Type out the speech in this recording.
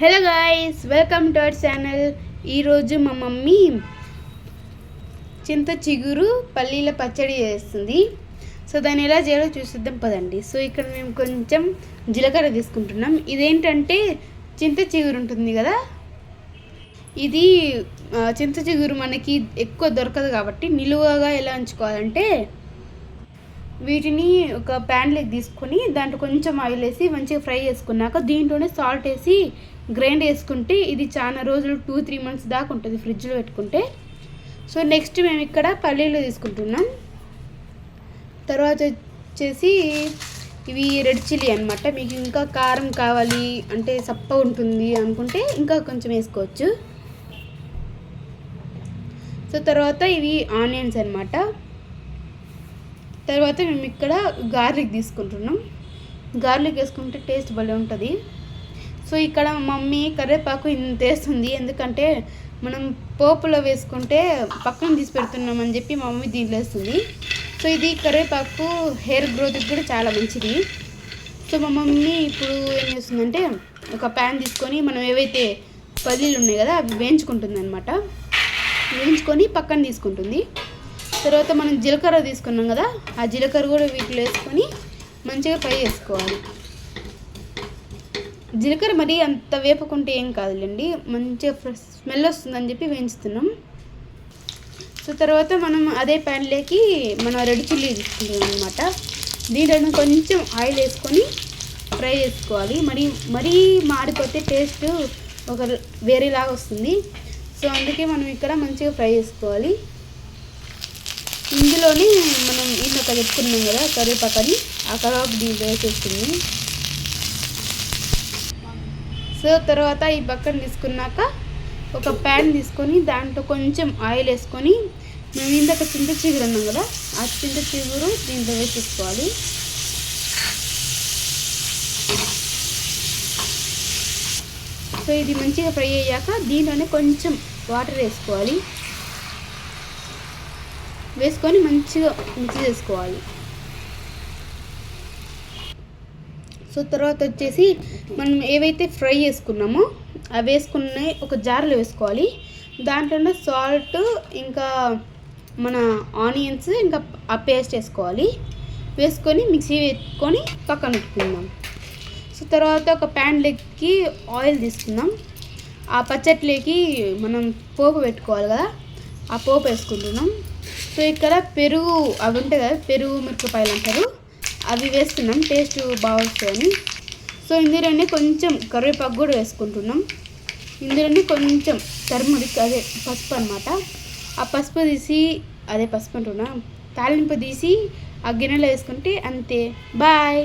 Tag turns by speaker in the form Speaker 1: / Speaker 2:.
Speaker 1: Hello guys, welcome to our channel. ఈరోజు మా mummy చింత చిగురు పల్లీల పచ్చడి చేస్తుంది. సో దాన్ని ఎలా చేయాలో చూసిద్దాం పదండి. సో ఇక్కడ మేము కొంచెం జీలకర్ర తీసుకుంటున్నాం. ఇదేంటంటే చింత చిగురు ఉంటుంది కదా, ఇది చింత చిగురు మనకి ఎక్కువ దొరకదు కాబట్టి నిలువగా ఎలా ఉంచుకోవాలంటే వీటిని ఒక ప్యాన్లోకి తీసుకొని దాంట్లో కొంచెం ఆయిల్ వేసి మంచిగా ఫ్రై చేసుకున్నాక దీంట్లోనే సాల్ట్ వేసి గ్రైండ్ చేసుకుంటే ఇది చాలా రోజులు 2-3 మంత్స్ దాకా ఉంటుంది ఫ్రిడ్జ్లో పెట్టుకుంటే. సో నెక్స్ట్ మేము ఇక్కడ పల్లీలు తీసుకుంటున్నాం. తర్వాత వచ్చేసి ఇవి రెడ్ చిల్లీ అనమాట. మీకు ఇంకా కారం కావాలి అంటే సప్ప ఉంటుంది అనుకుంటే ఇంకా కొంచెం వేసుకోవచ్చు. సో తర్వాత ఇవి ఆనియన్స్ అనమాట. తర్వాత మేము ఇక్కడ గార్లిక్ తీసుకుంటున్నాం. గార్లిక్ వేసుకుంటే టేస్ట్ భలే ఉంటుంది. సో ఇక్కడ మమ్మీ కరివేపాకు ఇంత వేస్తుంది, ఎందుకంటే మనం పోపులో వేసుకుంటే పక్కన తీసి పెడుతున్నామని చెప్పి మా మమ్మీ దీంట్లో వేస్తుంది. సో ఇది కరివేపాకు హెయిర్ గ్రోత్కి కూడా చాలా మంచిది. సో మా మమ్మీ ఇప్పుడు ఏం చేస్తుందంటే ఒక ప్యాన్ తీసుకొని మనం ఏవైతే పల్లీలు ఉన్నాయి కదా అవి వేయించుకుంటుంది అనమాట. వేయించుకొని పక్కన తీసుకుంటుంది. తర్వాత మనం జీలకర్ర తీసుకున్నాం కదా, ఆ జీలకర్ర కూడా వీటిలో వేసుకొని మంచిగా ఫ్రై చేసుకోవాలి. జీలకర్ర మరీ అంత వేపుకుంటే ఏం కాదులేండి, మంచిగా స్మెల్ వస్తుందని చెప్పి వేయించుతున్నాం. సో తర్వాత మనం అదే ప్యాన్లోకి మనం రెడ్ చిల్లీ తీసుకుంటాం అనమాట. దీంట్లో కొంచెం ఆయిల్ వేసుకొని ఫ్రై చేసుకోవాలి. మరీ మాడిపోతే టేస్ట్ ఒక వేరేలాగా వస్తుంది. సో అందుకే మనం ఇక్కడ మంచిగా ఫ్రై చేసుకోవాలి. ఇందులోనే మనం ఇంకొక చెప్పుకున్నాం కదా కరివేపాకని, ఆ కరివేపాకు దీంట్లో వేసేస్తుంది. సో తర్వాత ఈ పక్కన తీసుకున్నాక ఒక ప్యాన్ తీసుకొని దాంట్లో కొంచెం ఆయిల్ వేసుకొని మేము ఇందాక చింత చిగురు అన్నాం కదా, ఆ చింత చిగురు దీంట్లో వేసేసుకోవాలి. సో ఇది మంచిగా ఫ్రై అయ్యాక దీంట్లోనే కొంచెం వాటర్ వేసుకోవాలి. వేసుకొని మంచిగా మిక్స్ చేసుకోవాలి. సో తర్వాత వచ్చేసి మనం ఏవైతే ఫ్రై చేసుకున్నామో అవి వేసుకున్న ఒక జార్లో వేసుకోవాలి. దాంట్లో సాల్ట్ ఇంకా మన ఆనియన్స్ ఇంకా ఆ పేస్ట్ వేసుకోవాలి. వేసుకొని మిక్సీ వేసుకొని పక్కన పెట్టుకుందాం. సో తర్వాత ఒక ప్యాన్లోకి ఆయిల్ తీసుకుందాం. ఆ పచ్చట్లోకి మనం పోపు పెట్టుకోవాలి కదా, ఆ పోపు వేసుకుంటున్నాం. సో ఇక్కడ పెరుగు అవి ఉంటాయి కదా, పెరుగు మిరపకాయలు అంటారు, అవి వేస్తున్నాం టేస్ట్ బాగా వస్తాయని. సో ఇందులోనే కొంచెం కరివేపాకు కూడా వేసుకుంటున్నాం. ఇందులోనే కొంచెం టర్మరిక్ అదే పసుపు అనమాట. ఆ పసుపు తీసి పసుపు అంటున్నా తాలింపు తీసి ఆ గిన్నెలో వేసుకుంటే అంతే. బాయ్.